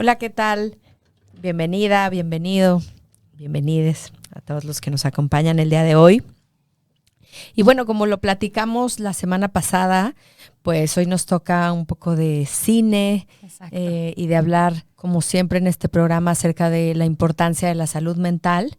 Hola, ¿qué tal? Bienvenida, bienvenido, bienvenides a todos los que nos acompañan el día de hoy. Y bueno, como lo platicamos la semana pasada, pues hoy nos toca un poco de cine y de hablar, como siempre en este programa, acerca de la importancia de la salud mental.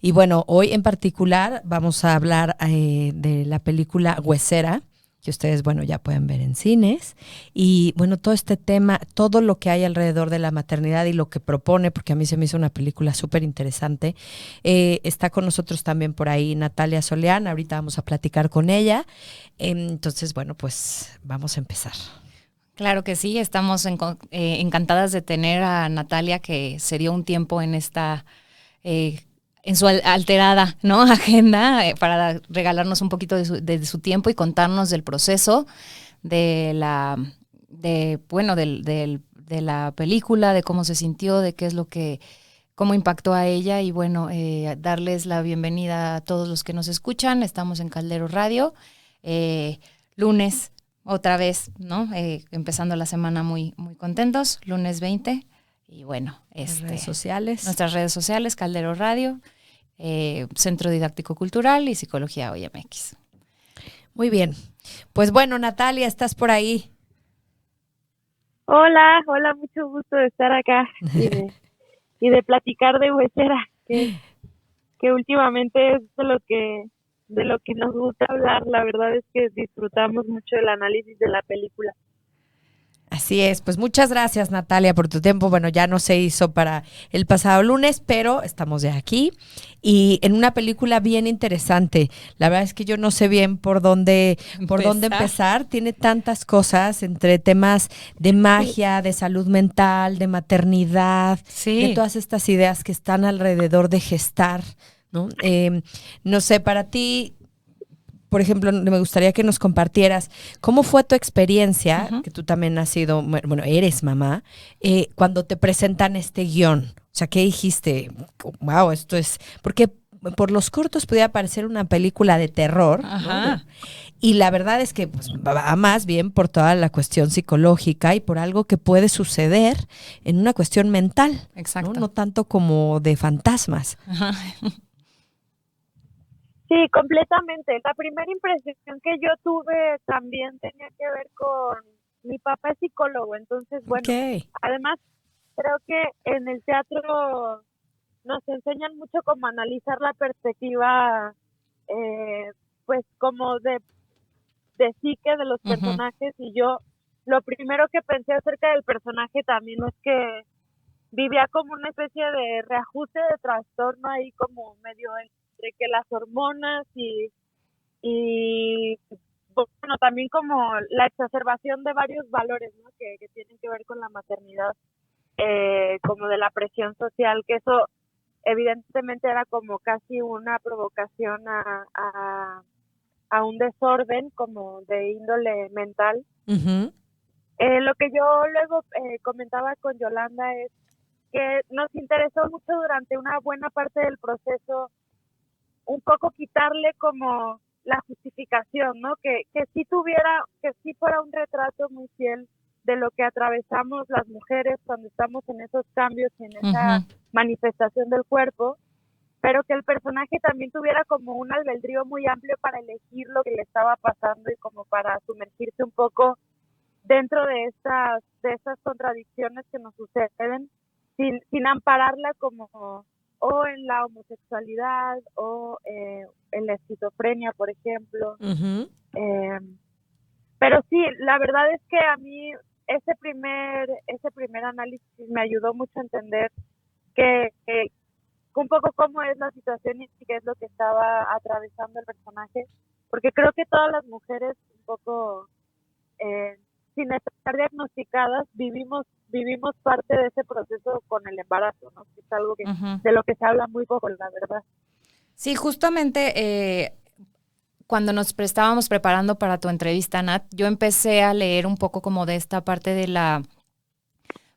Y bueno, hoy en particular vamos a hablar de la película Huesera, que ustedes, bueno, ya pueden ver en cines. Y bueno, todo este tema, todo lo que hay alrededor de la maternidad y lo que propone, porque a mí se me hizo una película súper interesante. Está con nosotros también por ahí Natalia Soleán, ahorita vamos a platicar con ella. Entonces, bueno, pues vamos a empezar. Claro que sí, estamos encantadas de tener a Natalia, que se dio un tiempo en esta... en su alterada, ¿no?, agenda, para regalarnos un poquito de su tiempo y contarnos del proceso de la película, de cómo se sintió, de qué es lo que, cómo impactó a ella. Y bueno, darles la bienvenida a todos los que nos escuchan. Estamos en Caldero Radio, lunes otra vez, ¿no? Empezando la semana muy, muy contentos, lunes 20. Y bueno, nuestras redes sociales, Caldero Radio, Centro Didáctico Cultural y Psicología OIMX. Muy bien. Pues bueno, Natalia, ¿estás por ahí? Hola, mucho gusto de estar acá y de platicar de Huesera, que últimamente es de lo que nos gusta hablar. La verdad es que disfrutamos mucho el análisis de la película. Así es, pues muchas gracias, Natalia, por tu tiempo. Bueno, ya no se hizo para el pasado lunes, pero estamos ya aquí y en una película bien interesante. La verdad es que yo no sé bien por dónde empezar. Tiene tantas cosas, entre temas de magia, de salud mental, de maternidad, de todas estas ideas que están alrededor de gestar, ¿no? No sé, para ti, por ejemplo, me gustaría que nos compartieras cómo fue tu experiencia, que tú también has sido, bueno, eres mamá, cuando te presentan este guión. O sea, ¿qué dijiste? Wow, esto es... Porque por los cortos podía parecer una película de terror, ¿no? Y la verdad es que pues, va más bien por toda la cuestión psicológica y por algo que puede suceder en una cuestión mental. Exacto. No tanto como de fantasmas. Ajá. Sí, completamente. La primera impresión que yo tuve también tenía que ver con... Mi papá es psicólogo, entonces, bueno, además creo que en el teatro nos enseñan mucho cómo analizar la perspectiva, pues como de psique de los personajes. Y yo lo primero que pensé acerca del personaje también es que vivía como una especie de reajuste de trastorno ahí, como medio entre que las hormonas y bueno, también como la exacerbación de varios valores, ¿no?, que tienen que ver con la maternidad, como de la presión social, que eso evidentemente era como casi una provocación a un desorden como de índole mental. Lo que yo luego comentaba con Yolanda es que nos interesó mucho durante una buena parte del proceso un poco quitarle como la justificación, ¿no? Que sí fuera un retrato muy fiel de lo que atravesamos las mujeres cuando estamos en esos cambios y en esa manifestación del cuerpo, pero que el personaje también tuviera como un albedrío muy amplio para elegir lo que le estaba pasando y como para sumergirse un poco dentro de estas contradicciones que nos suceden, sin ampararla como o en la homosexualidad o en la esquizofrenia, por ejemplo. Pero sí, la verdad es que a mí ese primer análisis me ayudó mucho a entender que un poco cómo es la situación y qué es lo que estaba atravesando el personaje, porque creo que todas las mujeres un poco sin estar diagnosticadas vivimos parte de ese proceso con el embarazo, ¿no? Que es algo que de lo que se habla muy poco, la verdad. Sí, justamente cuando nos estábamos preparando para tu entrevista, Nat, yo empecé a leer un poco como de esta parte de la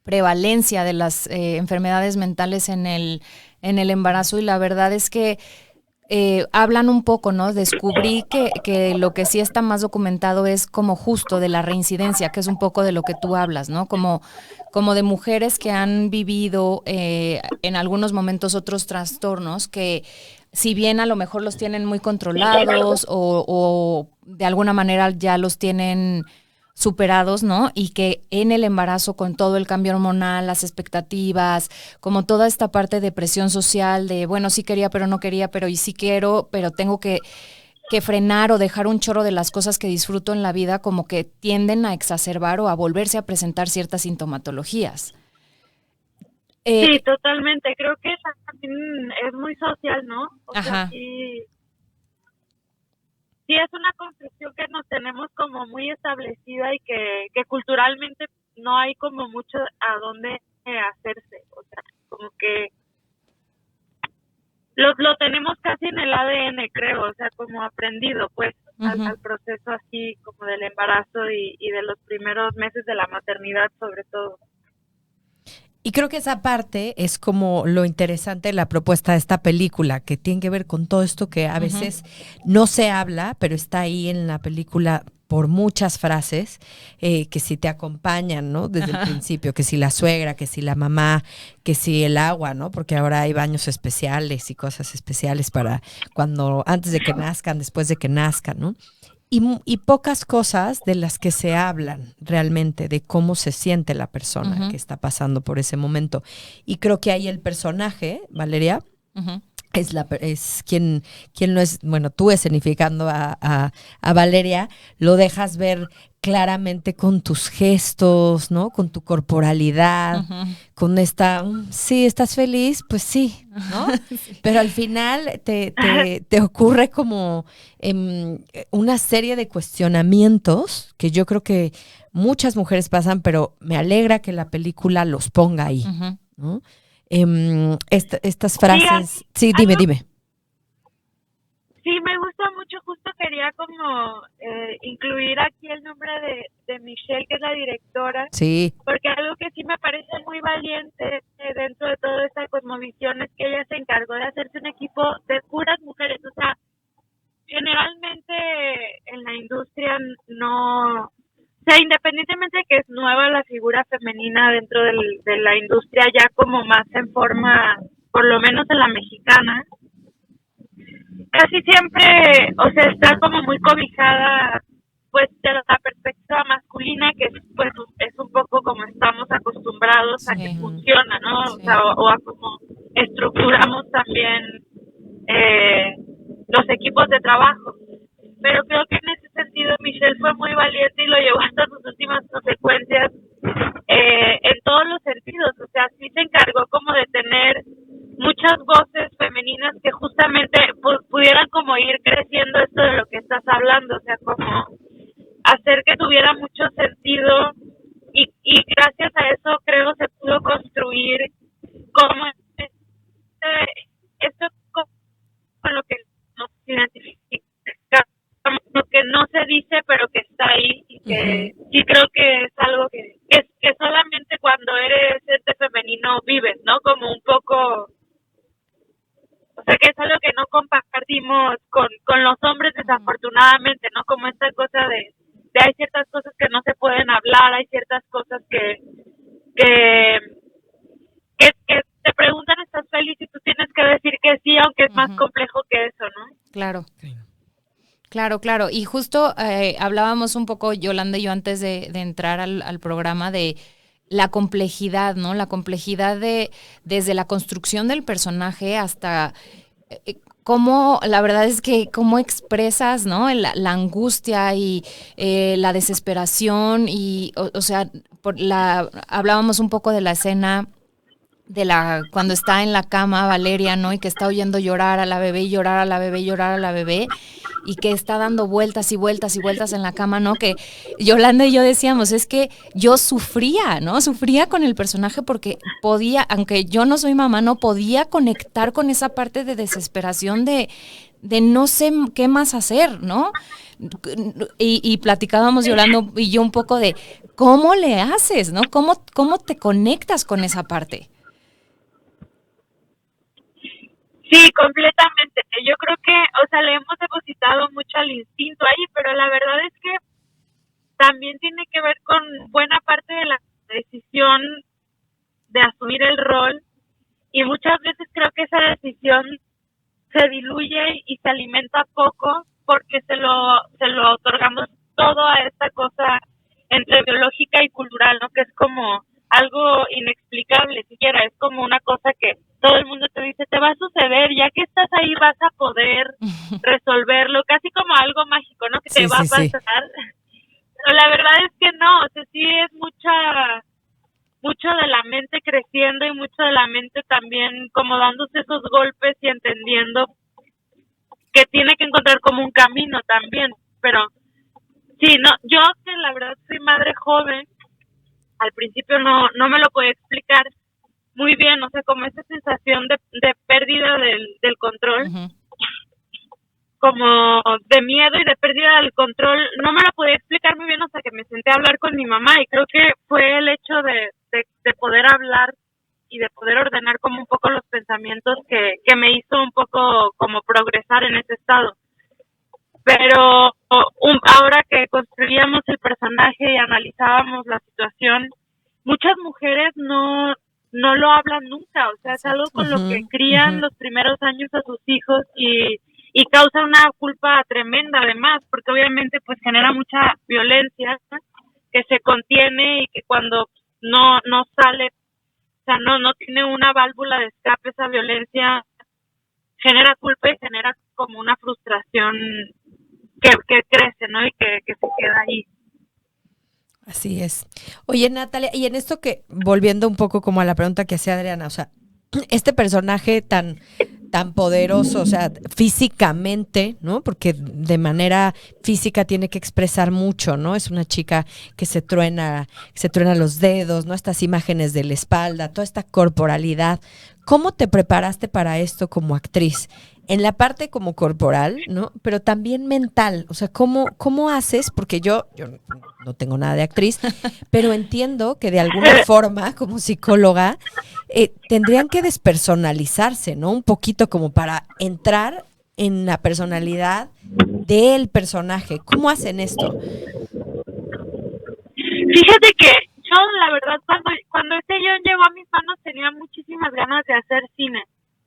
prevalencia de las enfermedades mentales en el embarazo, y la verdad es que hablan un poco, ¿no? Descubrí que lo que sí está más documentado es como justo de la reincidencia, que es un poco de lo que tú hablas, ¿no? Como de mujeres que han vivido en algunos momentos otros trastornos que si bien a lo mejor los tienen muy controlados o de alguna manera ya los tienen superados, ¿no? Y que en el embarazo, con todo el cambio hormonal, las expectativas, como toda esta parte de presión social de, bueno, sí quería, pero no quería, pero y sí quiero, pero tengo que frenar o dejar un chorro de las cosas que disfruto en la vida, como que tienden a exacerbar o a volverse a presentar ciertas sintomatologías. Sí, totalmente. Creo que también es muy social, ¿no? O Ajá. sea, sí es una construcción que nos tenemos como muy establecida y que culturalmente no hay como mucho a dónde hacerse. O sea, como que lo tenemos casi en el ADN, creo, o sea, como aprendido, pues, al proceso así como del embarazo y de los primeros meses de la maternidad, sobre todo. Y creo que esa parte es como lo interesante de la propuesta de esta película, que tiene que ver con todo esto que a veces no se habla, pero está ahí en la película por muchas frases que si te acompañan, ¿no? Desde el principio, que si la suegra, que si la mamá, que si el agua, ¿no? Porque ahora hay baños especiales y cosas especiales para cuando, antes de que nazcan, después de que nazcan, ¿no? Y pocas cosas de las que se hablan realmente, de cómo se siente la persona que está pasando por ese momento. Y creo que ahí el personaje, Valeria, es quien no es, bueno, tú escenificando a Valeria, lo dejas ver claramente con tus gestos, ¿no? Con tu corporalidad, con esta, sí, ¿estás feliz? Pues sí, ¿no? Sí. Pero al final te ocurre como una serie de cuestionamientos que yo creo que muchas mujeres pasan, pero me alegra que la película los ponga ahí, ¿no? Estas frases. Sí, dime. Sí, me gusta mucho, justo quería como incluir aquí el nombre de Michelle, que es la directora, sí, porque algo que sí me parece muy valiente dentro de toda esta cosmovisión es que ella se encargó de hacerse un equipo de puras mujeres, o sea, generalmente en la industria no, o sea, independientemente de que es nueva la figura femenina dentro de la industria, ya como más en forma, por lo menos en la mexicana, casi siempre, o sea, está como muy cobijada, pues, de la perspectiva masculina, que pues es un poco como estamos acostumbrados a que funciona, ¿no? Sí. O sea, o a como estructuramos también los equipos de trabajo. Pero creo que en ese sentido Michelle fue muy valiente y lo llevó hasta sus últimas consecuencias en todos los sentidos. O sea, sí se encargó como de tener muchas voces femeninas que justamente pudieran como ir creciendo esto de lo que estás hablando, o sea, como hacer que tuviera mucho sentido y gracias a eso creo se pudo construir como esto con lo que nos identifica, lo que no se dice pero que está ahí y que sí creo que es algo que solamente cuando eres ente femenino vives, ¿no? Como un poco, o sea, que es algo que no compartimos con los hombres desafortunadamente, ¿no? Como esta cosa de hay ciertas cosas que no se pueden hablar, hay ciertas cosas que te preguntan, ¿estás feliz? Y tú tienes que decir que sí, aunque es más complejo que eso, ¿no? Claro. Claro. Y justo hablábamos un poco, Yolanda y yo, antes de entrar al programa, de la complejidad, ¿no? La complejidad desde la construcción del personaje hasta cómo, la verdad es que cómo expresas, ¿no? La angustia y la desesperación y, o sea, hablábamos un poco de la escena cuando está en la cama Valeria, ¿no? Y que está oyendo llorar a la bebé y llorar a la bebé y llorar a la bebé y que está dando vueltas y vueltas y vueltas en la cama, ¿no? Que Yolanda y yo decíamos, es que yo sufría, ¿no? Sufría con el personaje porque podía, aunque yo no soy mamá, no podía conectar con esa parte de desesperación de no sé qué más hacer, ¿no? Y platicábamos Yolanda y yo un poco de cómo le haces, ¿no? ¿Cómo te conectas con esa parte? Sí, completamente. Yo creo que, o sea, le hemos depositado mucho al instinto ahí, pero la verdad es que también tiene que ver con buena parte de la decisión de asumir el rol, y muchas veces creo que esa decisión se diluye y se alimenta poco porque se lo otorgamos todo a esta cosa entre biológica y cultural, ¿no? Que es como algo inexplicable siquiera, es como una cosa que todo el mundo te dice, te va a suceder, ya que estás ahí vas a poder resolverlo, casi como algo mágico, ¿no? Que te va a pasar. Pero la verdad es que no, o sea, sí es mucho de la mente creciendo y mucho de la mente también como dándose esos golpes y entendiendo que tiene que encontrar como un camino también. Pero sí, no, yo que la verdad soy madre joven, al principio no me lo podía explicar muy bien, o sea, como esa sensación de pérdida del control, como de miedo y de pérdida del control, no me lo podía explicar muy bien hasta que me senté a hablar con mi mamá, y creo que fue el hecho de poder hablar y de poder ordenar como un poco los pensamientos que me hizo un poco como progresar en ese estado. Pero ahora que construíamos el personaje y analizábamos la situación, muchas mujeres no lo hablan nunca, o sea, es algo con lo que crían los primeros años a sus hijos, y causa una culpa tremenda además, porque obviamente pues genera mucha violencia que se contiene y que cuando no sale, o sea, no tiene una válvula de escape, esa violencia genera culpa y genera como una frustración que crece, ¿no? Y que se queda ahí. Así es. Oye, Natalia, y en esto que, volviendo un poco como a la pregunta que hacía Adriana, o sea, este personaje tan poderoso, o sea, físicamente, ¿no? Porque de manera física tiene que expresar mucho, ¿no? Es una chica que se truena los dedos, ¿no? Estas imágenes de la espalda, toda esta corporalidad. ¿Cómo te preparaste para esto como actriz? En la parte como corporal, ¿no? Pero también mental. O sea, ¿cómo haces? Porque yo no tengo nada de actriz, pero entiendo que de alguna forma, como psicóloga, tendrían que despersonalizarse, ¿no? Un poquito como para entrar en la personalidad del personaje. ¿Cómo hacen esto? Fíjate que yo, la verdad, cuando este guión llegó a mis manos, tenía muchísimas ganas de hacer cine.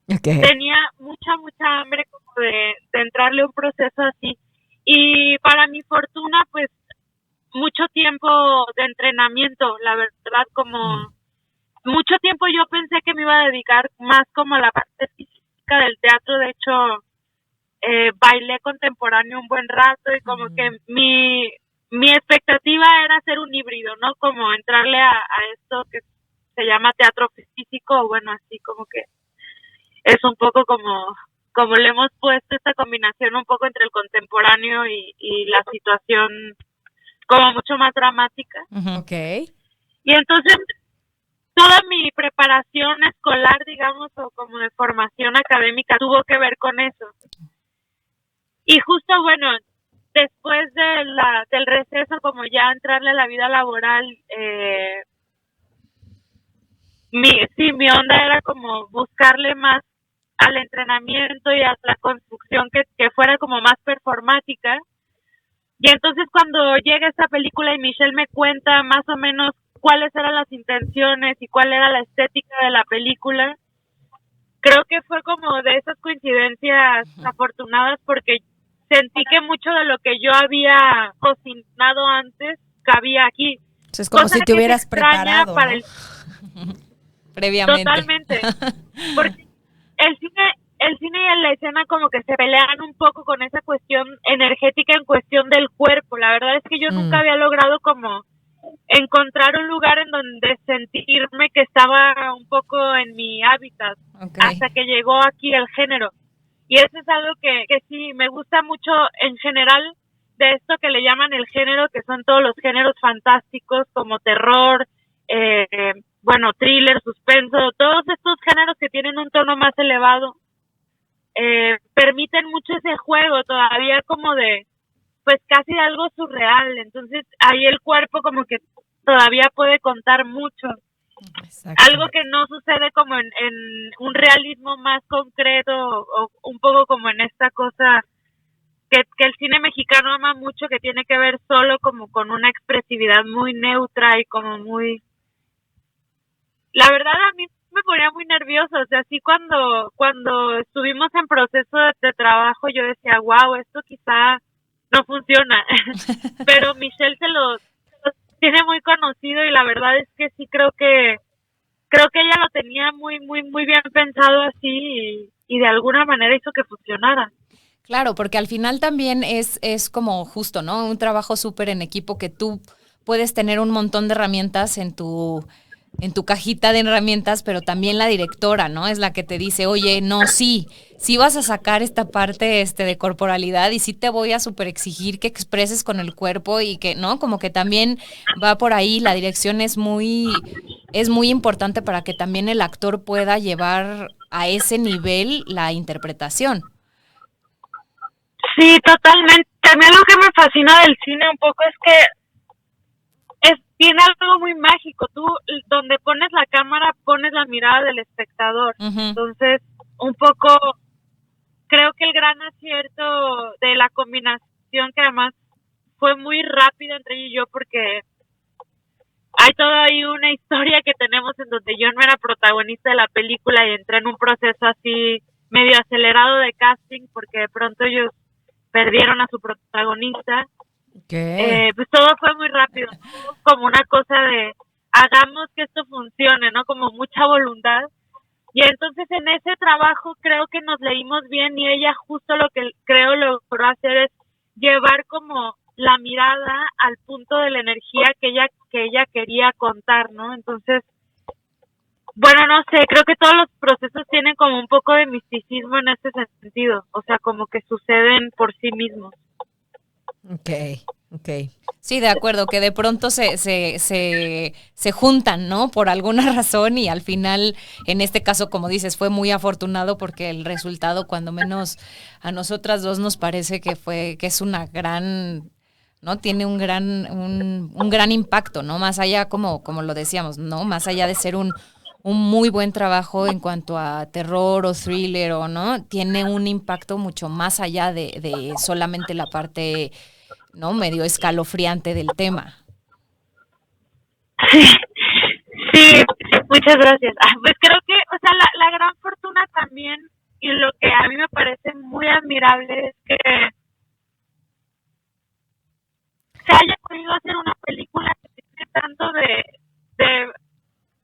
Okay. Tenía mucha hambre como de entrarle a un proceso así. Y para mi fortuna, pues, mucho tiempo de entrenamiento, la verdad, como mucho tiempo yo pensé que me iba a dedicar más como a la parte física del teatro. De hecho, bailé contemporáneo un buen rato, y como que mi expectativa era hacer un híbrido, ¿no? Como entrarle a esto que se llama teatro físico, o bueno, así como que es un poco como le hemos puesto esta combinación un poco entre el contemporáneo y la situación como mucho más dramática. Okay. Y entonces toda mi preparación escolar, digamos, o como de formación académica, tuvo que ver con eso. Y justo, bueno, después del receso, como ya entrarle a la vida laboral, mi onda era como buscarle más al entrenamiento y a la construcción que fuera como más performática. Y entonces cuando llega esta película y Michelle me cuenta más o menos cuáles eran las intenciones y cuál era la estética de la película, creo que fue como de esas coincidencias afortunadas, porque sentí que mucho de lo que yo había cocinado antes cabía aquí. Es como si te hubieras preparado, para ¿no? Previamente. Totalmente. Porque el cine y la escena como que se pelean un poco con esa cuestión energética en cuestión del cuerpo. La verdad es que yo nunca había logrado como encontrar un lugar en donde sentirme que estaba un poco en mi hábitat, hasta que llegó aquí el género. Y eso es algo que sí me gusta mucho en general de esto que le llaman el género, que son todos los géneros fantásticos como terror, bueno, thriller, suspenso, todos estos géneros que tienen un tono más elevado, permiten mucho ese juego todavía como de, pues casi de algo surreal. Entonces ahí el cuerpo como que todavía puede contar mucho. Exacto. Algo que no sucede como en un realismo más concreto o un poco como en esta cosa que el cine mexicano ama mucho, que tiene que ver solo como con una expresividad muy neutra y como muy... La verdad a mí me ponía muy nerviosa, o sea, sí cuando estuvimos en proceso de trabajo yo decía, wow, esto quizá no funciona, pero Michelle se lo tiene muy conocido y la verdad es que sí creo que ella lo tenía muy bien pensado así y de alguna manera hizo que funcionara. Claro, porque al final también es como justo, ¿no? Un trabajo súper en equipo que tú puedes tener un montón de herramientas en tu cajita de herramientas, pero también la directora, ¿no? Es la que te dice, oye, no, sí vas a sacar esta parte de corporalidad y sí te voy a súper exigir que expreses con el cuerpo y que, ¿no? Como que también va por ahí, la dirección es muy importante para que también el actor pueda llevar a ese nivel la interpretación. Sí, totalmente. A mí algo que me fascina del cine un poco es que tiene algo muy mágico. Tú, donde pones la cámara, pones la mirada del espectador. Uh-huh. Entonces, un poco, creo que el gran acierto de la combinación, que además fue muy rápido entre ella y yo, porque hay toda ahí una historia que tenemos en donde yo no era protagonista de la película y entré en un proceso así medio acelerado de casting, porque de pronto ellos perdieron a su protagonista. Pues todo fue muy rápido, como una cosa de hagamos que esto funcione, ¿no? Como mucha voluntad. Y entonces en ese trabajo creo que nos leímos bien y ella justo lo que creo logró hacer es llevar como la mirada al punto de la energía que ella quería contar, ¿no? Entonces, bueno, no sé, creo que todos los procesos tienen como un poco de misticismo en este sentido, o sea, como que suceden por sí mismos. Okay. Sí, de acuerdo, que de pronto se juntan, ¿no? Por alguna razón y al final, en este caso, como dices, fue muy afortunado porque el resultado, cuando menos a nosotras dos nos parece que es una gran, ¿no? Tiene un gran impacto, ¿no? Más allá, como lo decíamos, ¿no? Más allá de ser un muy buen trabajo en cuanto a terror o thriller o no, tiene un impacto mucho más allá de solamente la parte, ¿no? Medio escalofriante del tema. Sí, muchas gracias. Pues creo que, o sea, la gran fortuna también, y lo que a mí me parece muy admirable, es que se haya podido hacer una película que tiene tanto de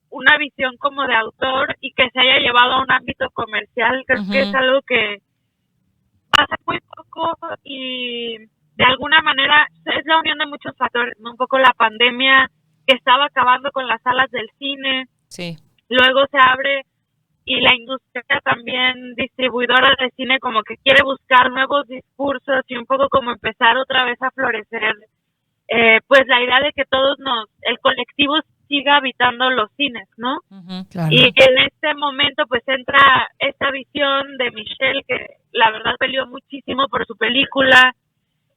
una visión como de autor y que se haya llevado a un ámbito comercial. Creo que es algo que pasa muy poco y de alguna manera es la unión de muchos factores, ¿no? Un poco la pandemia que estaba acabando con las salas del cine. Sí. Luego se abre y la industria también distribuidora de cine como que quiere buscar nuevos discursos y un poco como empezar otra vez a florecer. Pues la idea de que el colectivo siga habitando los cines, ¿no? Uh-huh. Claro. Y en este momento pues entra esta visión de Michelle que la verdad peleó muchísimo por su película.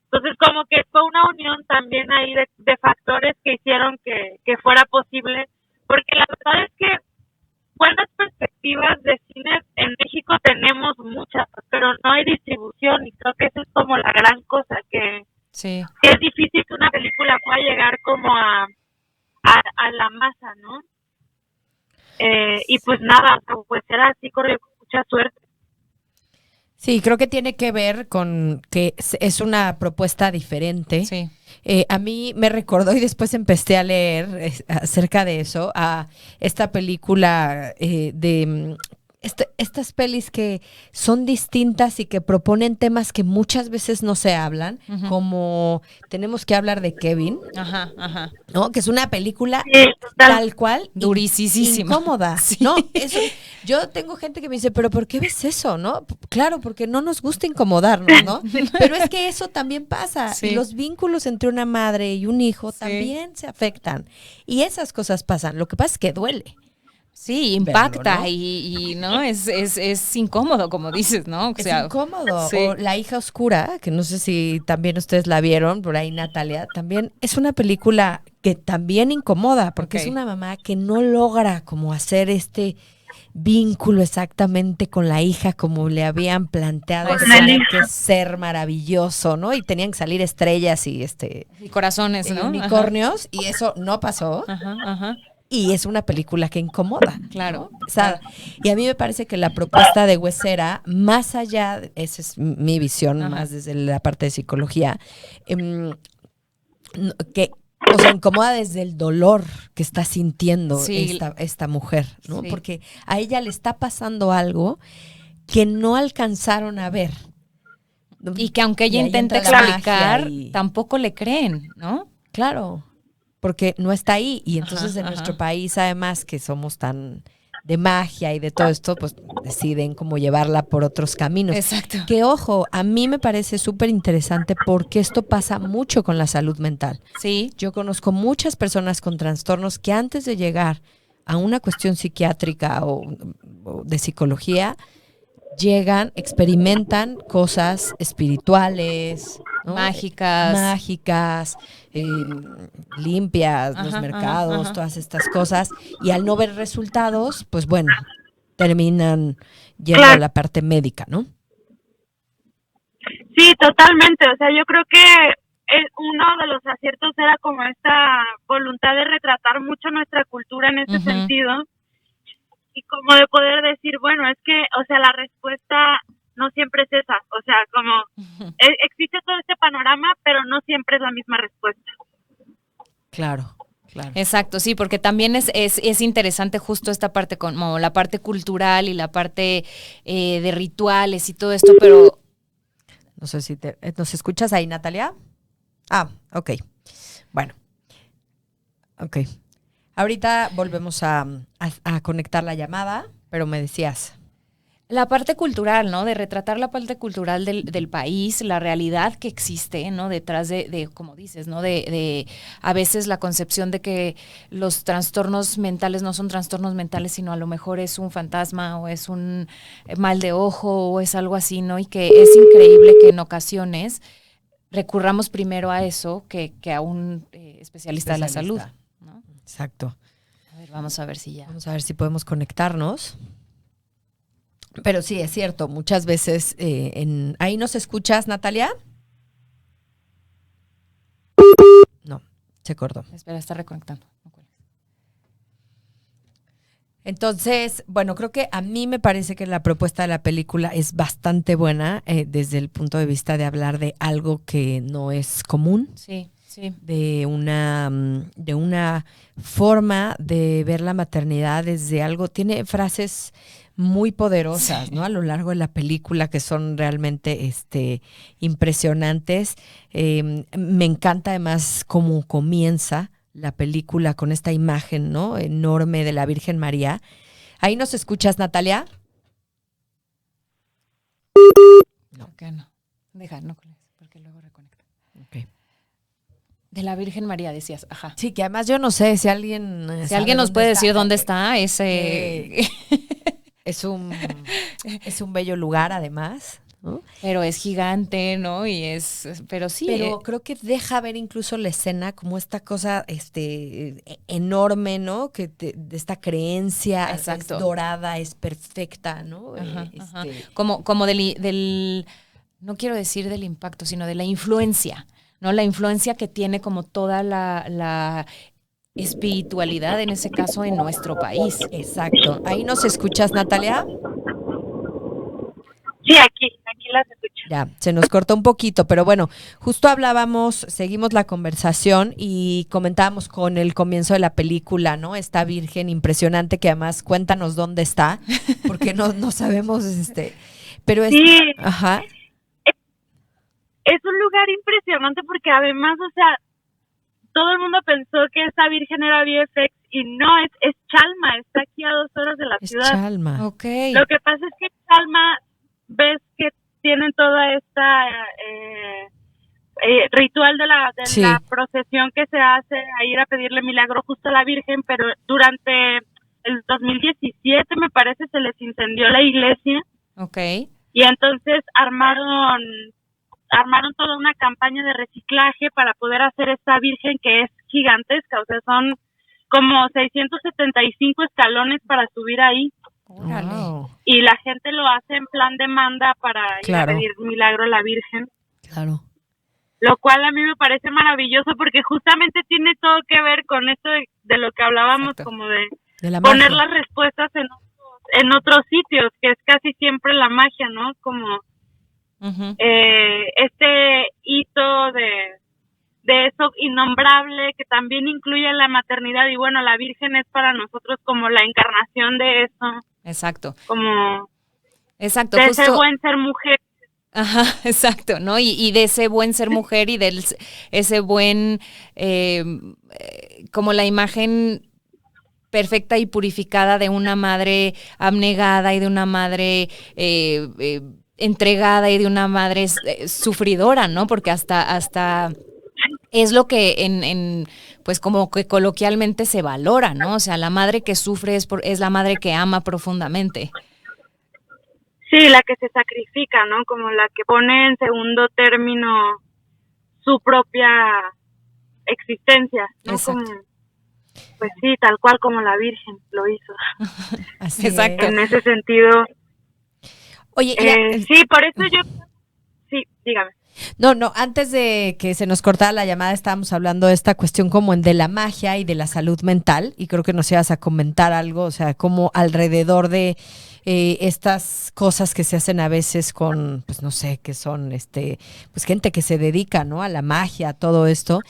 Entonces como que fue una unión también ahí de factores que hicieron que fuera posible, porque la verdad es que buenas perspectivas de cine en México tenemos muchas, pero no hay distribución y creo que eso es como la gran cosa, que sí, es difícil que una película pueda llegar como a la masa, ¿no? Y pues nada, pues era así, corrió con mucha suerte. Sí, creo que tiene que ver con que es una propuesta diferente. Sí. A mí me recordó, y después empecé a leer acerca de eso, a esta película de estas pelis que son distintas y que proponen temas que muchas veces no se hablan, uh-huh, como tenemos que hablar de Kevin, ajá, ¿no? Que es una película tal cual durisísima, incómoda, sí. ¿no? Eso, yo tengo gente que me dice, pero ¿por qué ves eso, no? Claro, porque no nos gusta incomodarnos, ¿no? Pero es que eso también pasa, sí, y los vínculos entre una madre y un hijo sí, también se afectan, y esas cosas pasan. Lo que pasa es que duele. Sí, impacta, ¿no? y ¿no? Es incómodo, como dices, ¿no? O sea, es incómodo. sí. O La hija oscura, que no sé si también ustedes la vieron, por ahí Natalia, también es una película que también incomoda, porque es Ok. una mamá que no logra como hacer este vínculo exactamente con la hija como le habían planteado que Exacto. tenía que ser maravilloso, ¿no? Y tenían que salir estrellas y Y corazones, ¿no? Ajá, unicornios, y eso no pasó. ajá, ajá. Y es una película que incomoda, Claro, ¿no? Pesada. claro. Y a mí me parece que la propuesta de Huesera, más allá, esa es mi visión, Ajá. más desde la parte de psicología, em, que, o sea, incomoda desde el dolor que está sintiendo Sí, esta mujer, ¿no? sí. Porque a ella le está pasando algo que no alcanzaron a ver. ¿No? Y que aunque ella Y ahí intenta entra la magia explicar, y tampoco le creen, ¿no? claro, porque no está ahí. Y Ajá, entonces en nuestro ajá. país, además, que somos tan de magia y de todo esto, pues deciden como llevarla por otros caminos. Exacto. Que ojo, a mí me parece súper interesante porque esto pasa mucho con la salud mental. Sí, Yo conozco muchas personas con trastornos que antes de llegar a una cuestión psiquiátrica o de psicología, llegan, experimentan cosas espirituales, ¿no? mágicas. Mágicas, limpias, los Ajá, ajá, mercados, ajá. todas estas cosas. Y al no ver resultados, pues bueno, terminan yendo a Claro, la parte médica, ¿no? sí, totalmente. O sea, yo creo que uno de los aciertos era como esta voluntad de retratar mucho nuestra cultura en ese Ujú. sentido y como de poder decir, bueno, es que, o sea, la respuesta no siempre es esa. O sea, como existe todo este panorama, pero no siempre es la misma respuesta. Claro, claro. Exacto, sí, porque también es interesante justo esta parte, como la parte cultural y la parte de rituales y todo esto, pero No sé si nos escuchas ahí, Natalia. Ah, ok. Bueno, ok. Ahorita volvemos a conectar la llamada, pero me decías. la parte cultural, ¿no? De retratar la parte cultural del país, la realidad que existe, ¿no? Detrás como dices, ¿no? De a veces la concepción de que los trastornos mentales no son trastornos mentales, sino a lo mejor es un fantasma o es un mal de ojo o es algo así, ¿no? Y que es increíble que en ocasiones recurramos primero a eso que a un especialista de la salud, ¿no? Exacto. A ver, vamos a ver si ya. Vamos a ver si podemos conectarnos. Pero sí, es cierto, muchas veces ¿ahí nos escuchas, Natalia? No, se cortó. Espera, está reconectando. Entonces, bueno, creo que a mí me parece que la propuesta de la película es bastante buena desde el punto de vista de hablar de algo que no es común, Sí, sí. de una forma de ver la maternidad desde algo, tiene frases muy poderosas, Sí. ¿no? A lo largo de la película que son realmente impresionantes. Me encanta además cómo comienza la película con esta imagen, ¿no? Enorme de la Virgen María. ¿Ahí nos escuchas, Natalia? No. ¿Por qué no? Deja, no, porque luego reconecta. Okay. De la Virgen María decías, ajá. Sí, que además yo no sé si alguien Si sabe alguien nos dónde puede está. decir dónde está ese... Es un bello lugar, además, ¿no? Pero es gigante, ¿no? Pero sí. Pero creo que deja ver incluso la escena como esta cosa enorme, ¿no? De esta creencia Exacto. es dorada, es perfecta, ¿no? Ajá, ajá. Como no quiero decir del impacto, sino de la influencia, ¿no? La influencia que tiene como toda la espiritualidad, en ese caso, en nuestro país. Exacto. ¿Ahí nos escuchas, Natalia? Sí, aquí las escucho. Ya, se nos cortó un poquito, pero bueno, justo seguimos la conversación y comentábamos con el comienzo de la película, ¿no? Esta virgen impresionante que además cuéntanos dónde está, porque no sabemos, pero es, Sí, ajá, es un lugar impresionante porque además, o sea, todo el mundo pensó que esta virgen era VFX y no, es Chalma, está aquí a 2 horas de la es ciudad. Chalma. Ok. Lo que pasa es que Chalma, ves que tienen toda esta ritual de la Sí, procesión que se hace a ir a pedirle milagro justo a la Virgen, pero durante el 2017 me parece, se les incendió la iglesia. Okay. Y entonces armaron toda una campaña de reciclaje para poder hacer esta virgen que es gigantesca, o sea, son como 675 escalones para subir ahí. Órale. Wow. Y la gente lo hace en plan demanda para Claro. ir a pedir milagro a la virgen. Claro. Lo cual a mí me parece maravilloso porque justamente tiene todo que ver con esto de lo que hablábamos, Exacto. como de De la poner magia. las respuestas en otros sitios, que es casi siempre la magia, ¿no? Como Ujú. este hito de eso innombrable que también incluye la maternidad, y bueno, la Virgen es para nosotros como la encarnación de eso, Exacto. como Exacto, de justo. ese buen ser mujer. Ajá, exacto, ¿no? Y de ese buen ser mujer y de ese buen, como la imagen perfecta y purificada de una madre abnegada y de una madre entregada y de una madre sufridora, ¿no? Porque hasta es lo que pues como que coloquialmente se valora, ¿no? O sea, la madre que sufre es la madre que ama profundamente. Sí, la que se sacrifica, ¿no? Como la que pone en segundo término su propia existencia, ¿no? Exacto. Como, pues sí, tal cual como la Virgen lo hizo. Así Exacto. es. En ese sentido, Oye, sí, por eso yo, sí, dígame. No, antes de que se nos cortara la llamada estábamos hablando de esta cuestión como de la magia y de la salud mental, y creo que nos ibas a comentar algo, o sea, como alrededor de estas cosas que se hacen a veces con, pues no sé, que son pues gente que se dedica, ¿no? A la magia, a todo esto,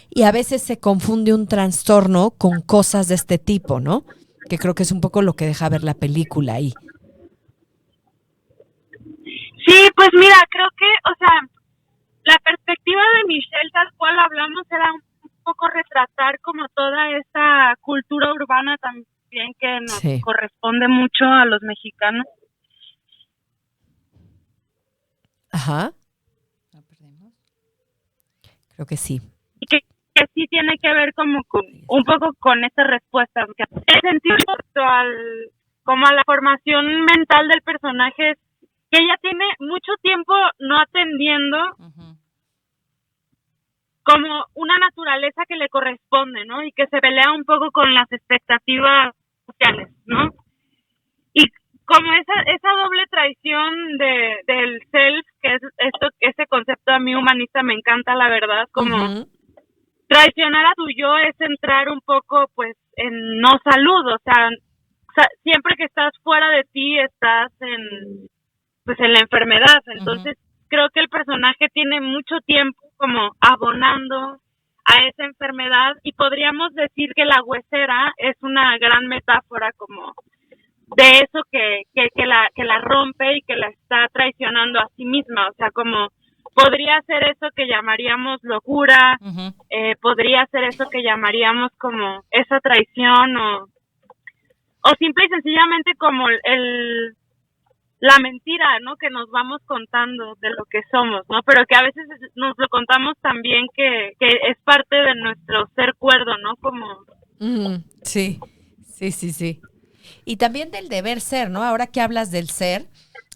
y a veces se confunde un trastorno con cosas de este tipo, ¿no? Que creo que es un poco lo que deja ver la película ahí. Sí, pues mira, creo que, o sea, la perspectiva de Michelle, tal cual hablamos, era un poco retratar como toda esta cultura urbana también que nos Sí. corresponde mucho a los mexicanos. Ajá, ¿La perdemos? creo que sí. Y que sí tiene que ver como con, un poco con esta respuesta. Porque el sentido como a la formación mental del personaje es que ella tiene mucho tiempo no atendiendo Uh-huh. como una naturaleza que le corresponde, ¿no? Y que se pelea un poco con las expectativas sociales, ¿no? Y como esa doble traición del self, que es ese concepto a mí humanista me encanta, la verdad, como Uh-huh. traicionar a tu yo es entrar un poco, pues, en no salud, o sea, siempre que estás fuera de ti estás en la enfermedad, entonces creo que el personaje tiene mucho tiempo como abonando a esa enfermedad, y podríamos decir que la huesera es una gran metáfora como de eso que la rompe y que la está traicionando a sí misma, o sea, como podría ser eso que llamaríamos locura, Uh-huh. podría ser eso que llamaríamos como esa traición, o simple y sencillamente como la mentira, ¿no? Que nos vamos contando de lo que somos, ¿no? Pero que a veces nos lo contamos también que es parte de nuestro ser cuerdo, ¿no? Como Sí, sí. Y también del deber ser, ¿no? Ahora que hablas del ser,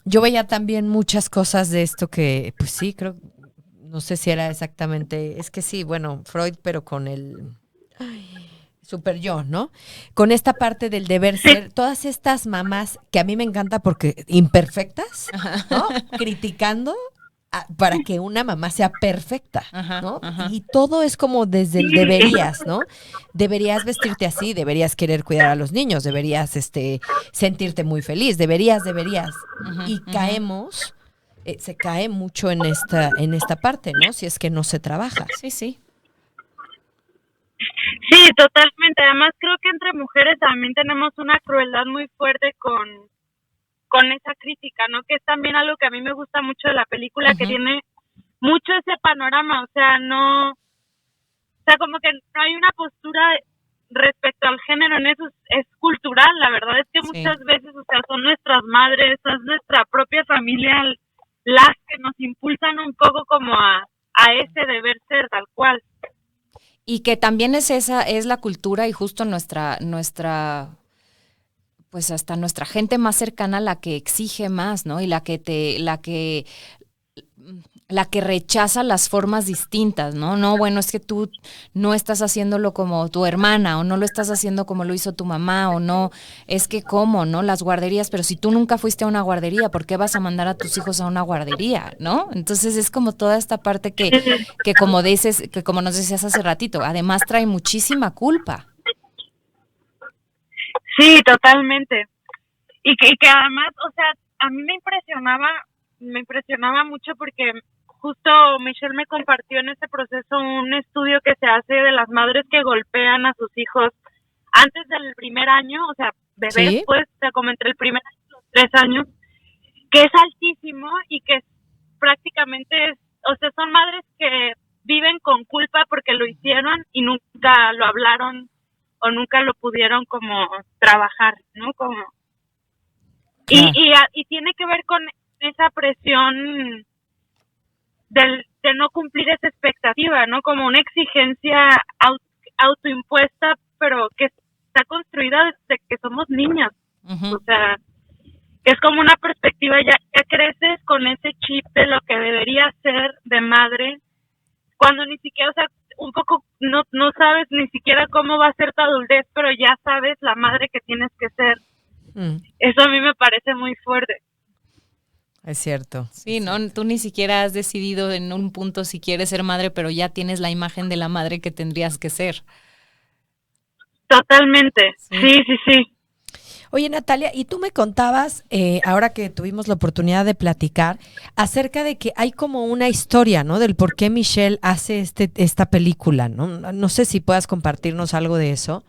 yo veía también muchas cosas de esto que, pues sí, creo, no sé si era exactamente, es que sí, bueno, Freud, pero con el super yo, ¿no? Con esta parte del deber ser, todas estas mamás que a mí me encanta porque imperfectas, ¿no? Criticando para que una mamá sea perfecta, ¿no? Ajá. Y todo es como desde el deberías, ¿no? Deberías vestirte así, deberías querer cuidar a los niños, deberías sentirte muy feliz, deberías. Y caemos, se cae mucho en esta parte, ¿no? Si es que no se trabaja. Sí. sí, totalmente. Además creo que entre mujeres también tenemos una crueldad muy fuerte con esa crítica, ¿no? Que es también algo que a mí me gusta mucho de la película, que tiene mucho ese panorama, o sea, como que no hay una postura respecto al género en eso, es cultural, la verdad es que muchas veces, o sea, son nuestras madres, es nuestra propia familia las que nos impulsan un poco como a ese deber ser tal cual. Y que también es la cultura y justo nuestra pues hasta nuestra gente más cercana la que exige más, ¿no? Y la que rechaza las formas distintas, ¿no? No, bueno, es que tú no estás haciéndolo como tu hermana, o no lo estás haciendo como lo hizo tu mamá, o no, es que cómo, ¿no? Las guarderías, pero si tú nunca fuiste a una guardería, ¿por qué vas a mandar a tus hijos a una guardería, ¿no? Entonces es como toda esta parte que como dices, que como nos decías hace ratito, además trae muchísima culpa. Sí, totalmente. Y que además, o sea, a mí me impresionaba mucho porque justo Michelle me compartió en este proceso un estudio que se hace de las madres que golpean a sus hijos antes del primer año, o sea, bebés, Sí. pues, o sea, como entre el primer año y los 3 años, que es altísimo y que prácticamente o sea, son madres que viven con culpa porque lo hicieron y nunca lo hablaron o nunca lo pudieron como trabajar, ¿no? Como Claro. y tiene que ver con esa presión de no cumplir esa expectativa, ¿no? Como una exigencia autoimpuesta, pero que está construida desde que somos niñas. Uh-huh. O sea, que es como una perspectiva, ya creces con ese chip de lo que debería ser de madre, cuando ni siquiera, o sea, un poco no sabes ni siquiera cómo va a ser tu adultez, pero ya sabes la madre que tienes que ser. Eso a mí me parece muy fuerte. Es cierto. Sí, ¿no? Tú ni siquiera has decidido en un punto si quieres ser madre, pero ya tienes la imagen de la madre que tendrías que ser. Totalmente. Sí. Oye, Natalia, y tú me contabas, ahora que tuvimos la oportunidad de platicar, acerca de que hay como una historia, ¿no? Del por qué Michelle hace esta película, ¿no? No sé si puedas compartirnos algo de eso.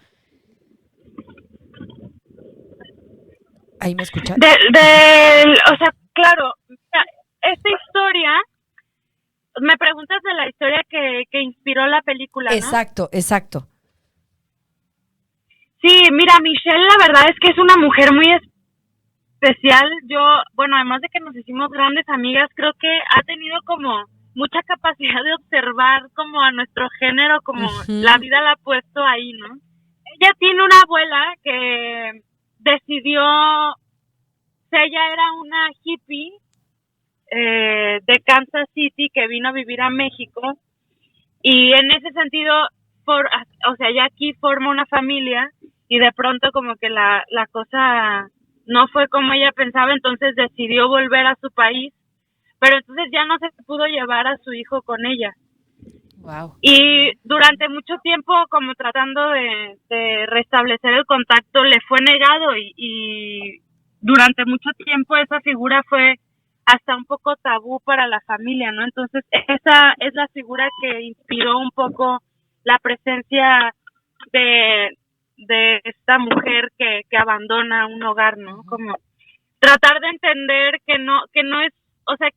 ¿Ahí me escuchas? O sea, claro, esta historia, me preguntas de la historia que inspiró la película, ¿no? Exacto. Sí, mira, Michelle, la verdad es que es una mujer muy especial. Yo, bueno, además de que nos hicimos grandes amigas, creo que ha tenido como mucha capacidad de observar como a nuestro género, como la vida la ha puesto ahí, ¿no? Ella tiene una abuela que decidió, o sea, ella era una hippie de Kansas City que vino a vivir a México y en ese sentido, o sea, ya aquí forma una familia y de pronto como que la cosa no fue como ella pensaba, entonces decidió volver a su país, pero entonces ya no se pudo llevar a su hijo con ella. Wow. Y durante mucho tiempo, como tratando de restablecer el contacto, le fue negado y durante mucho tiempo esa figura fue hasta un poco tabú para la familia, ¿no? Entonces esa es la figura que inspiró un poco la presencia de esta mujer que abandona un hogar, ¿no? Como tratar de entender que no es, o sea,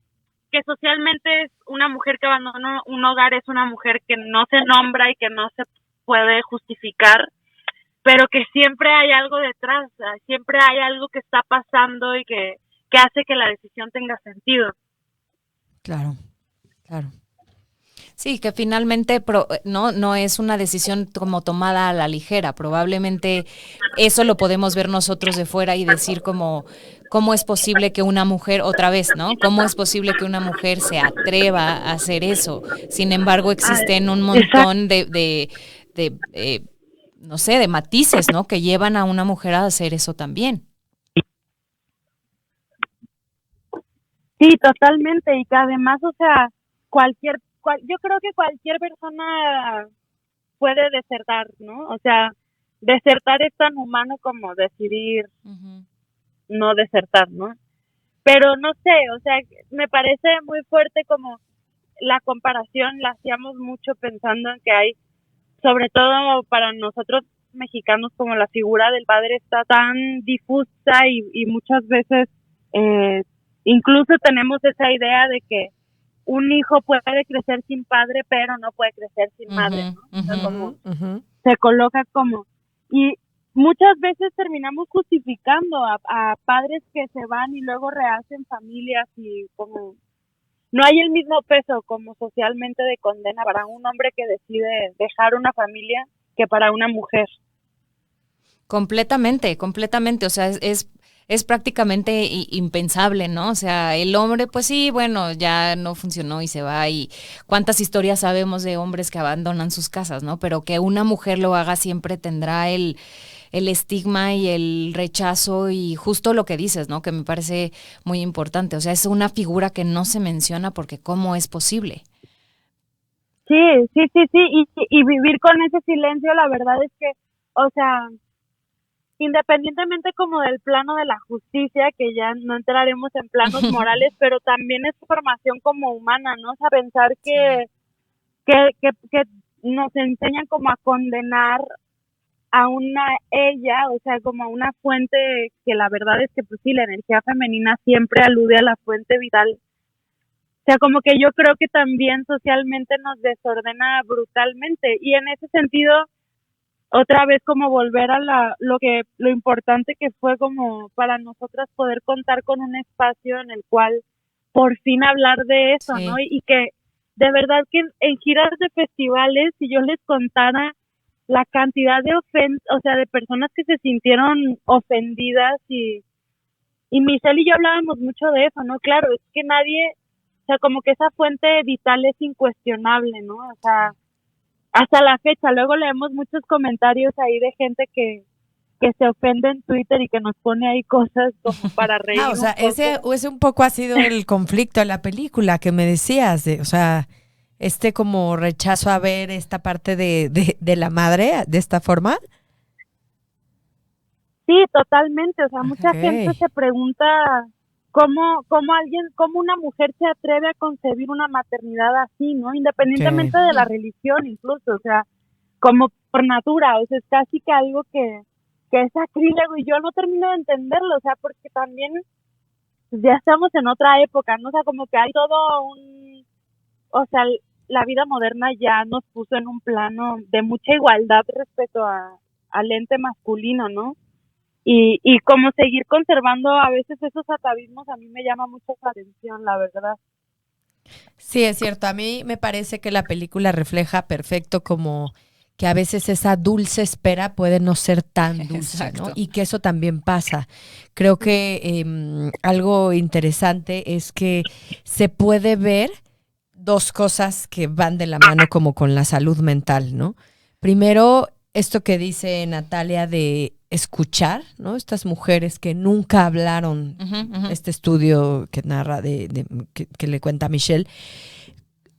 que socialmente es una mujer que abandona un hogar, es una mujer que no se nombra y que no se puede justificar, pero que siempre hay algo detrás, siempre hay algo que está pasando y que hace que la decisión tenga sentido. Claro. Sí, que finalmente no es una decisión como tomada a la ligera. Probablemente eso lo podemos ver nosotros de fuera y decir cómo es posible que una mujer, otra vez, ¿no? ¿Cómo es posible que una mujer se atreva a hacer eso? Sin embargo, existen un montón de no sé, de matices, ¿no? Que llevan a una mujer a hacer eso también. Sí, totalmente, y que además, o sea, yo creo que cualquier persona puede desertar, ¿no? O sea, desertar es tan humano como decidir no desertar, ¿no? Pero no sé, o sea, me parece muy fuerte como la comparación, la hacíamos mucho pensando en que hay, sobre todo para nosotros mexicanos, como la figura del padre está tan difusa y muchas veces incluso tenemos esa idea de que un hijo puede crecer sin padre, pero no puede crecer sin madre, ¿no? O sea, como se coloca como, y muchas veces terminamos justificando a padres que se van y luego rehacen familias y como no hay el mismo peso como socialmente de condena para un hombre que decide dejar una familia que para una mujer. Completamente, completamente. O sea, es prácticamente impensable, ¿no? O sea, el hombre, pues sí, bueno, ya no funcionó y se va. Y cuántas historias sabemos de hombres que abandonan sus casas, ¿no? Pero que una mujer lo haga siempre tendrá el estigma y el rechazo y justo lo que dices, ¿no? Que me parece muy importante. O sea, es una figura que no se menciona porque ¿cómo es posible? Sí, sí, sí, sí, y vivir con ese silencio, la verdad es que, o sea, independientemente como del plano de la justicia, que ya no entraremos en planos morales, pero también es formación como humana, ¿no? O sea, pensar Sí. que nos enseñan como a condenar a una ella, o sea, como a una fuente que la verdad es que pues sí, la energía femenina siempre alude a la fuente vital. O sea, como que yo creo que también socialmente nos desordena brutalmente y en ese sentido otra vez como volver a lo importante que fue como para nosotras poder contar con un espacio en el cual por fin hablar de eso, Sí. ¿no? Y que de verdad que en giras de festivales, si yo les contara la cantidad de o sea, de personas que se sintieron ofendidas y Michelle y yo hablábamos mucho de eso, ¿no? Claro, es que nadie, o sea, como que esa fuente vital es incuestionable, ¿no? O sea, hasta la fecha, luego leemos muchos comentarios ahí de gente que se ofende en Twitter y que nos pone ahí cosas como para reír O sea, un poco. ese un poco ha sido el conflicto de la película que me decías, o sea, como rechazo a ver esta parte de la madre de esta forma. Sí, totalmente, o sea, mucha gente Ok. se pregunta cómo una mujer se atreve a concebir una maternidad así, ¿no? Ok. Independientemente de la religión incluso, o sea, como por natura, o sea, es casi que algo que es sacrílego y yo no termino de entenderlo, o sea, porque también pues, ya estamos en otra época, ¿no? O sea, como que hay todo o sea, la vida moderna ya nos puso en un plano de mucha igualdad respecto al ente masculino, ¿no? Y como seguir conservando a veces esos atavismos a mí me llama mucho la atención, la verdad. Sí, es cierto. A mí me parece que la película refleja perfecto como que a veces esa dulce espera puede no ser tan dulce, ¿no? Exacto. Y que eso también pasa. Creo que algo interesante es que se puede ver dos cosas que van de la mano como con la salud mental, ¿no? Primero, esto que dice Natalia de escuchar, ¿no? Estas mujeres que nunca hablaron, este estudio que narra, que le cuenta a Michelle,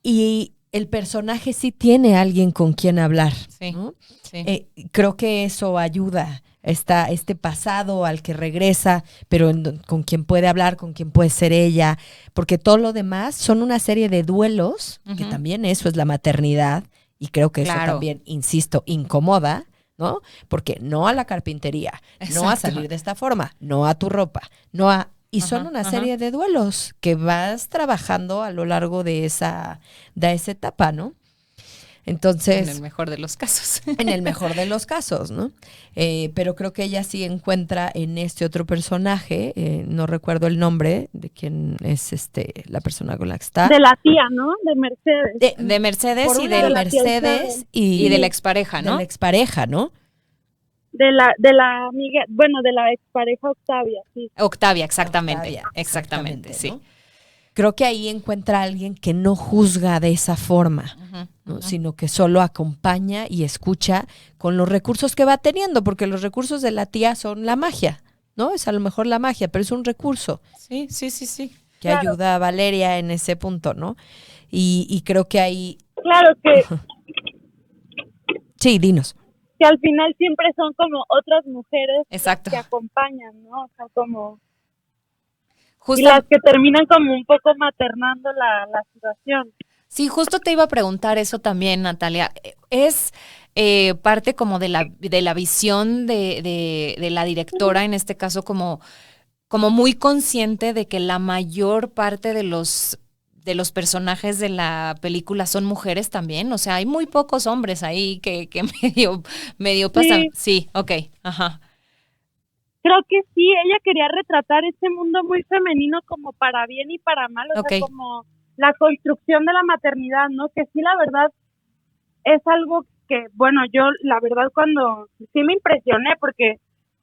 y el personaje sí tiene alguien con quien hablar, Sí, ¿no? sí. Creo que eso ayuda. Este pasado al que regresa, pero con quien puede hablar, con quien puede ser ella, porque todo lo demás son una serie de duelos, que también eso es la maternidad, y creo que eso Claro. también, insisto, incomoda, ¿no? Porque no a la carpintería, no a Exacto. salir de esta forma, no a tu ropa, no a... Y son una serie de duelos que vas trabajando a lo largo de esa etapa, ¿no? Entonces, En el mejor de los casos. en el mejor de los casos, ¿no? Pero creo que ella sí encuentra en este otro personaje, no recuerdo el nombre de quién es la persona con la que está. De la tía, ¿no? De Mercedes. De Mercedes por y un lado, del Mercedes y de la expareja, de ¿no? la expareja, ¿no? De la amiga, bueno, de la expareja Octavia, sí. Octavia, exactamente. Octavia, Exactamente, sí. ¿no? Creo que ahí encuentra a alguien que no juzga de esa forma, ¿no? Sino que solo acompaña y escucha con los recursos que va teniendo, porque los recursos de la tía son la magia, ¿no? Es a lo mejor la magia, pero es un recurso Sí, sí, sí, sí. que Claro. ayuda a Valeria en ese punto, ¿no? Y creo que ahí... Claro Sí, dinos. que al final siempre son como otras mujeres Exacto. que acompañan, ¿no? O sea, como... Justo, y las que terminan como un poco maternando la situación. sí, justo te iba a preguntar eso también, Natalia. Es parte como de la visión de la directora, en este caso como muy consciente de que la mayor parte de los personajes de la película son mujeres también. O sea, hay muy pocos hombres ahí que medio pasan. Sí, ok, ajá. Creo que sí, ella quería retratar este mundo muy femenino como para bien y para mal, o sea, como la construcción de la maternidad, ¿no? Que sí, la verdad, es algo que, bueno, yo la verdad cuando sí me impresioné, porque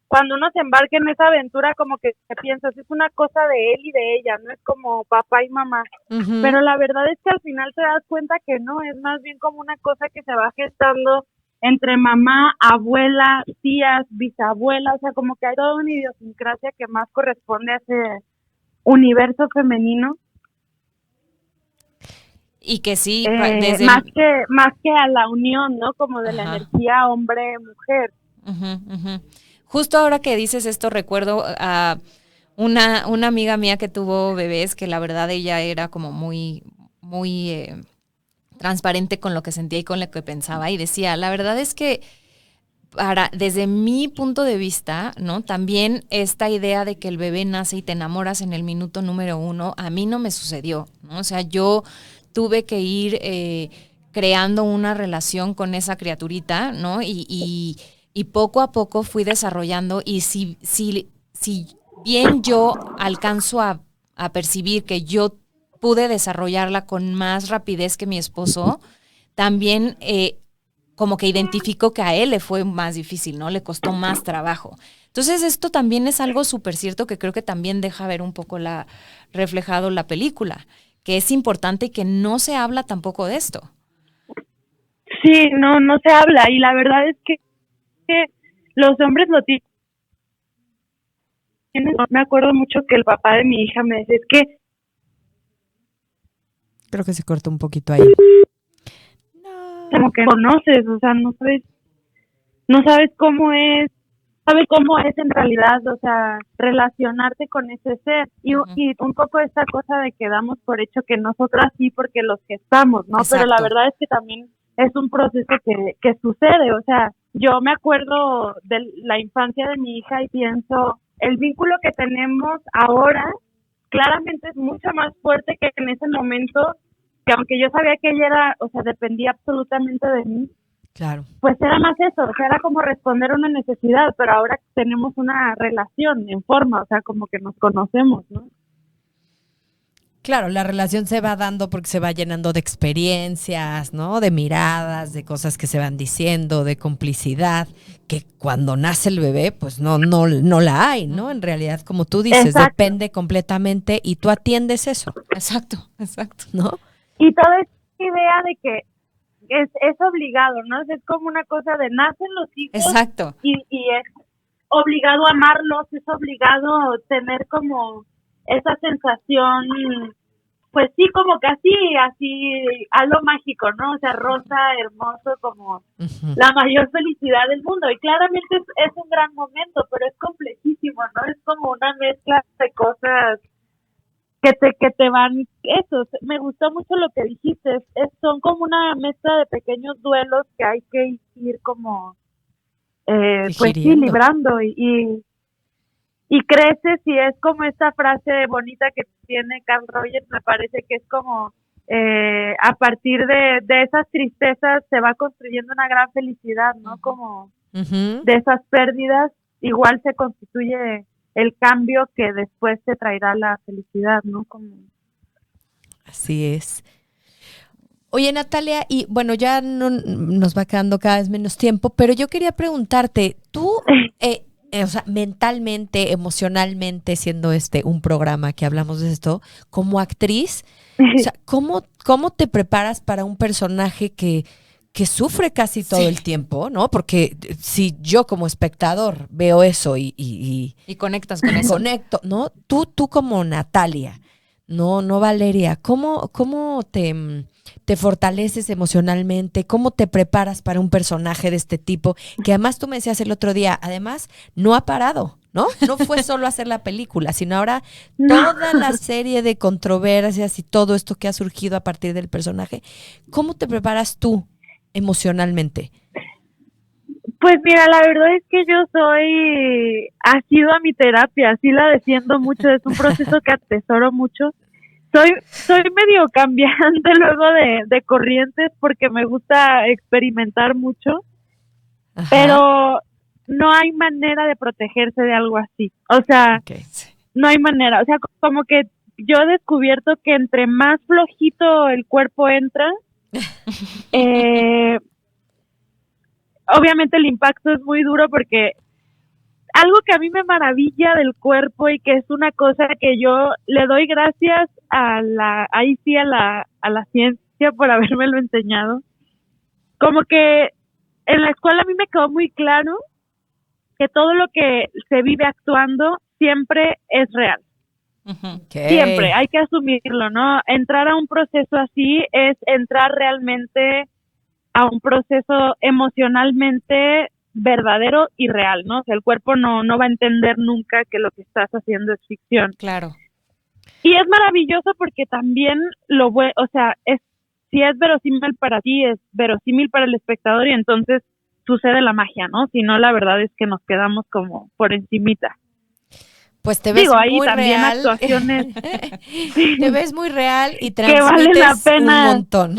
cuando uno se embarca en esa aventura como que piensas, es una cosa de él y de ella, no es como papá y mamá, pero la verdad es que al final te das cuenta que no, es más bien como una cosa que se va gestando entre mamá, abuela, tías, bisabuela, o sea, como que hay toda una idiosincrasia que más corresponde a ese universo femenino. Y que sí, más que a la unión, ¿no? Como de la energía hombre-mujer. Justo ahora que dices esto, recuerdo a una amiga mía que tuvo bebés, que la verdad ella era como muy transparente con lo que sentía y con lo que pensaba, y decía, la verdad es que desde mi punto de vista, ¿no? También esta idea de que el bebé nace y te enamoras en el minuto número 1, a mí no me sucedió, ¿no? O sea, yo tuve que ir creando una relación con esa criaturita, ¿no? Y poco a poco fui desarrollando, y si bien yo alcanzo a percibir que yo pude desarrollarla con más rapidez que mi esposo, también como que identifico que a él le fue más difícil, ¿no? Le costó más trabajo. Entonces esto también es algo súper cierto que creo que también deja ver un poco reflejado la película, que es importante y que no se habla tampoco de esto. Sí, no se habla, y la verdad es que los hombres lo tienen. Me acuerdo mucho que el papá de mi hija me decía, es que... Creo que se cortó un poquito ahí. Como que conoces, o sea, no sabes cómo es, sabes cómo es en realidad, o sea, relacionarte con ese ser, y un poco esta cosa de que damos por hecho que nosotras sí porque los gestamos, ¿no? Exacto. Pero la verdad es que también es un proceso que sucede, o sea, yo me acuerdo de la infancia de mi hija y pienso, el vínculo que tenemos ahora claramente es mucho más fuerte que en ese momento, que aunque yo sabía que ella era, o sea, dependía absolutamente de mí, claro, pues era más eso, o sea, era como responder a una necesidad, pero ahora tenemos una relación en forma, o sea, como que nos conocemos, ¿no? Claro, la relación se va dando porque se va llenando de experiencias, ¿no? De miradas, de cosas que se van diciendo, de complicidad, que cuando nace el bebé, pues no la hay, ¿no? En realidad, como tú dices, Exacto. Depende completamente y tú atiendes eso. Exacto, ¿no? Y toda esta idea de que es obligado, ¿no? Es como una cosa de nacen los hijos. Exacto. Y es obligado a amarlos, es obligado tener como esa sensación, pues sí, como casi así, algo mágico, ¿no? O sea, rosa, hermoso, como la mayor felicidad del mundo. Y claramente es un gran momento, pero es complejísimo, ¿no? Es como una mezcla de cosas que te van, eso, me gustó mucho lo que dijiste, son como una mezcla de pequeños duelos que hay que ir como, pues sí, librando y creces, y es como esta frase bonita que tiene Carl Rogers, me parece que es como, a partir de esas tristezas se va construyendo una gran felicidad, ¿no? Como de esas pérdidas, igual se constituye el cambio que después te traerá la felicidad, ¿no? Como... Así es. Oye, Natalia, y bueno, ya no, nos va quedando cada vez menos tiempo, pero yo quería preguntarte, tú, o sea, mentalmente, emocionalmente, siendo un programa que hablamos de esto, como actriz, o sea, ¿cómo te preparas para un personaje que sufre casi todo el tiempo, ¿no? Porque si yo como espectador veo eso y conectas con eso. Conecto, ¿no? Tú como Natalia, no Valeria, ¿cómo te fortaleces emocionalmente? ¿Cómo te preparas para un personaje de este tipo? Que además tú me decías el otro día, además no ha parado, ¿no? No fue solo hacer la película, sino ahora toda la serie de controversias y todo esto que ha surgido a partir del personaje. ¿Cómo te preparas tú emocionalmente? Pues mira, la verdad es que yo ha sido a mi terapia, sí la defiendo mucho, es un proceso que atesoro mucho. Soy medio cambiante luego de corrientes porque me gusta experimentar mucho, pero no hay manera de protegerse de algo así. O sea, no hay manera. O sea, como que yo he descubierto que entre más flojito el cuerpo entra, obviamente el impacto es muy duro porque algo que a mí me maravilla del cuerpo y que es una cosa que yo le doy gracias a la ciencia por habérmelo enseñado, como que en la escuela a mí me quedó muy claro que todo lo que se vive actuando siempre es real. Okay. Siempre, hay que asumirlo, ¿no? Entrar a un proceso así es entrar realmente a un proceso emocionalmente verdadero y real, ¿no? O sea, el cuerpo no va a entender nunca que lo que estás haciendo es ficción. Claro. Y es maravilloso porque también o sea, si es verosímil para ti, es verosímil para el espectador y entonces sucede la magia, ¿no? Si no, la verdad es que nos quedamos como por encimita. Pues te ves ahí muy también real. actuaciones Te ves muy real y que vale transmites la pena. un montón.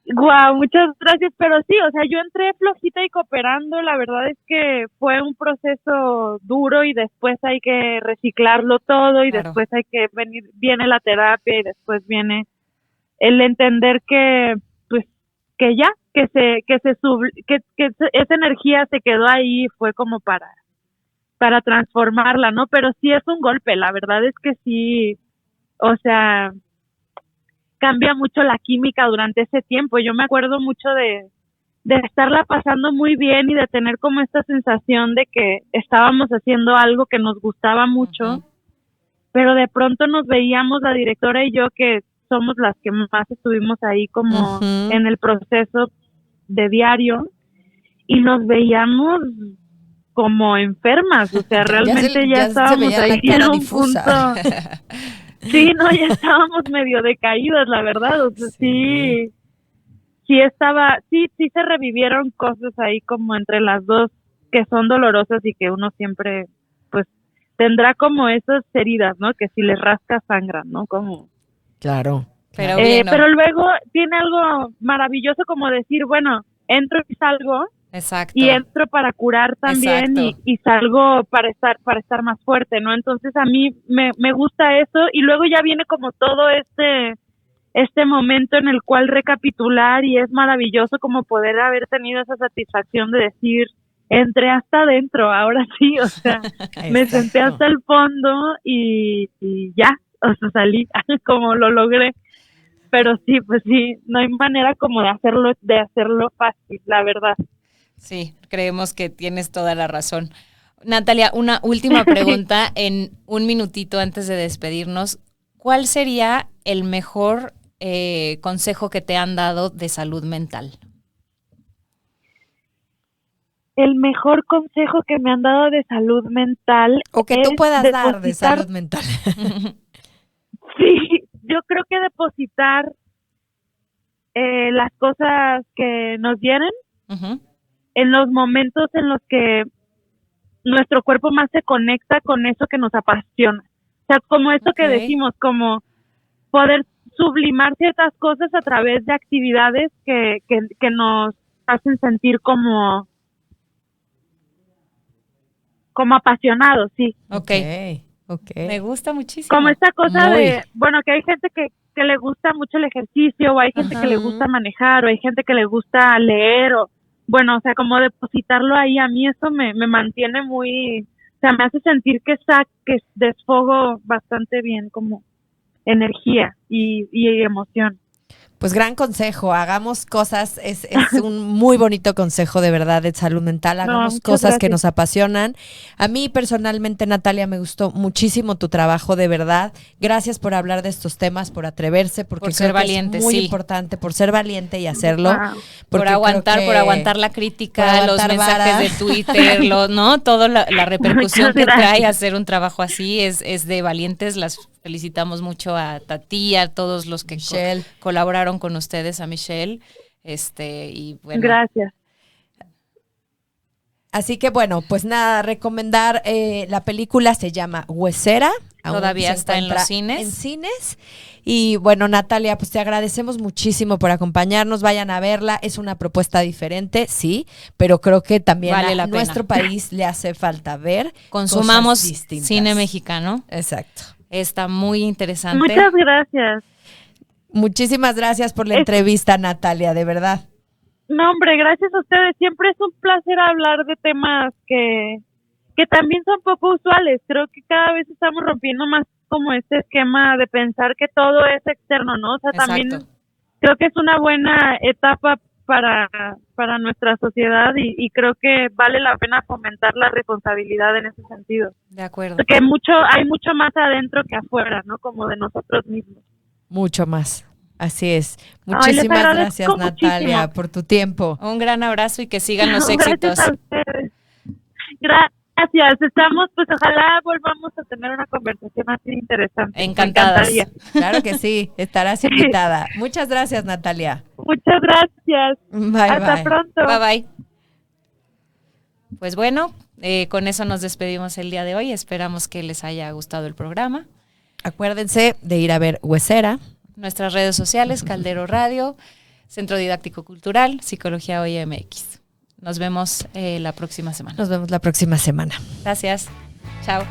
Guau, muchas gracias, pero sí, o sea, yo entré flojita y cooperando, la verdad es que fue un proceso duro y después hay que reciclarlo todo y después hay que viene la terapia y después viene el entender que, pues, que ya, que esa energía se quedó ahí, fue como para transformarla, ¿no? Pero sí es un golpe, la verdad es que sí, o sea, cambia mucho la química durante ese tiempo. Yo me acuerdo mucho de estarla pasando muy bien y de tener como esta sensación de que estábamos haciendo algo que nos gustaba mucho, pero de pronto nos veíamos, la directora y yo, que somos las que más estuvimos ahí como en el proceso de diario, y nos veíamos como enfermas, o sea, realmente ya estábamos ahí en un punto. Sí, no, ya estábamos medio decaídas, la verdad, o sea, sí se revivieron cosas ahí como entre las dos que son dolorosas y que uno siempre, pues, tendrá como esas heridas, ¿no? Que si les rascas sangran, ¿no? Como... Claro. Pero luego tiene algo maravilloso como decir, bueno, entro y salgo. Exacto. Y entro para curar también y salgo para estar más fuerte, ¿no? Entonces a mí me gusta eso y luego ya viene como todo este momento en el cual recapitular y es maravilloso como poder haber tenido esa satisfacción de decir, entré hasta adentro, ahora sí, o sea, me senté hasta el fondo y ya, o sea, salí como lo logré. Pero sí, pues sí, no hay manera como de hacerlo fácil, la verdad. Sí, creemos que tienes toda la razón. Natalia, una última pregunta en un minutito antes de despedirnos. ¿Cuál sería el mejor consejo que te han dado de salud mental? El mejor consejo que me han dado de salud mental o que tú puedas dar de salud mental. Sí, yo creo que depositar las cosas que nos vienen en los momentos en los que nuestro cuerpo más se conecta con eso que nos apasiona. O sea, como esto que decimos, como poder sublimar ciertas cosas a través de actividades que nos hacen sentir como apasionados, sí. Okay. Me gusta muchísimo. Como esta cosa de, bueno, que hay gente que le gusta mucho el ejercicio, o hay gente que le gusta manejar, o hay gente que le gusta leer, o bueno, o sea, como depositarlo ahí, a mí eso me mantiene muy, o sea, me hace sentir que desfogo bastante bien como energía y emoción. Pues gran consejo, hagamos cosas, es un muy bonito consejo de verdad de salud mental, hagamos cosas que nos apasionan. A mí personalmente, Natalia, me gustó muchísimo tu trabajo, de verdad. Gracias por hablar de estos temas, por atreverse, porque por ser valiente, es muy importante, por ser valiente y hacerlo. Por aguantar la crítica, los mensajes de Twitter, ¿no? Toda la repercusión que trae hacer un trabajo así es de valientes. Las felicitamos mucho a Tati, a todos los que colaboraron con ustedes, a Michelle, y bueno. Gracias. Así que bueno, pues nada, recomendar la película, se llama Huesera. Todavía está en los cines. En cines. Y bueno, Natalia, pues te agradecemos muchísimo por acompañarnos, vayan a verla, es una propuesta diferente, sí, pero creo que también a nuestro país le hace falta ver. Consumamos cine mexicano. Exacto. Está muy interesante. Muchas gracias. Muchísimas gracias por la entrevista, Natalia, de verdad. No, hombre, gracias a ustedes. Siempre es un placer hablar de temas que también son poco usuales. Creo que cada vez estamos rompiendo más como este esquema de pensar que todo es externo, ¿no? O sea, Exacto. también creo que es una buena etapa para nuestra sociedad y creo que vale la pena fomentar la responsabilidad en ese sentido. De acuerdo. Porque hay mucho más adentro que afuera, ¿no? Como de nosotros mismos. Mucho más. Así es. Les Muchísimas agradezco gracias, Natalia, muchísimo. por tu tiempo. Un gran abrazo y que sigan los éxitos. Gracias a ustedes. Gracias. Estamos, pues ojalá volvamos a tener una conversación así interesante. Encantadas. Me encantaría. Claro que sí, estarás invitada. Muchas gracias, Natalia. Muchas gracias. Bye, Hasta bye. pronto. Bye bye. Pues bueno, con eso nos despedimos el día de hoy. Esperamos que les haya gustado el programa. Acuérdense de ir a ver Huesera. Nuestras redes sociales, Caldero Radio, Centro Didáctico Cultural, Psicología Hoy MX. Nos vemos la próxima semana. Nos vemos la próxima semana. Gracias. Chao.